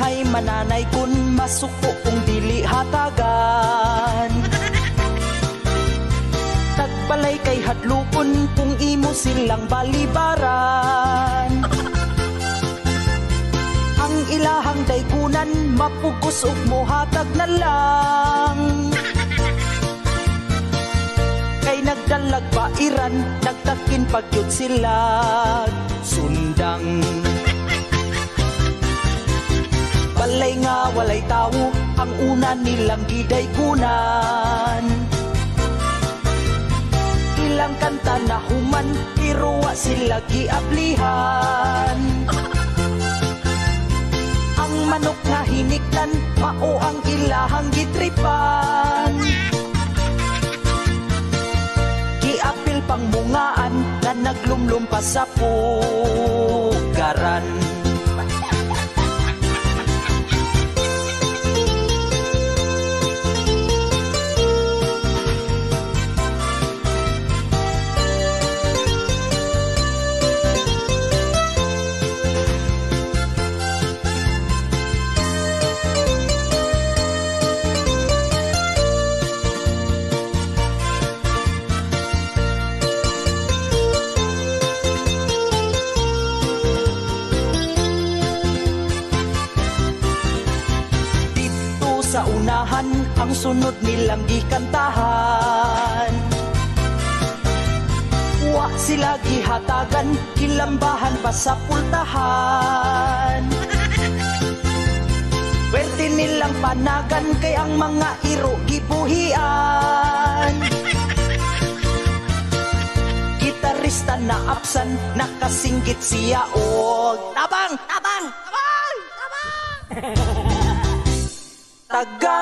hay mananay kun masuko kung dili hatagan. Tagbalay kay hadlukon kung imo silang balibaran. Ang ilahang daykunan mapugos ug mohatag na lang. Kay nagdalag bairan, nagtakin pagyud sila sundang. Balay nga walay tawo, ang una nilang gidaykunan. Ilang kanta na human, pero wa sila giablihan. Ang manok nga hiniktan, mao ang ilahang gitripan. Giapil pang mungaan, na naglumlum pa sa pugaran. Sa unahan, ang sunod nilang gikantahan. Wa sila gihatagan, kilambahan pa sa pultahan. Werte nilang panagan, kay ang mga iro gibuhian. Gitarista na apsan, nakasinggit siya og tabang! Tabang! Tabang! Tabang! Taga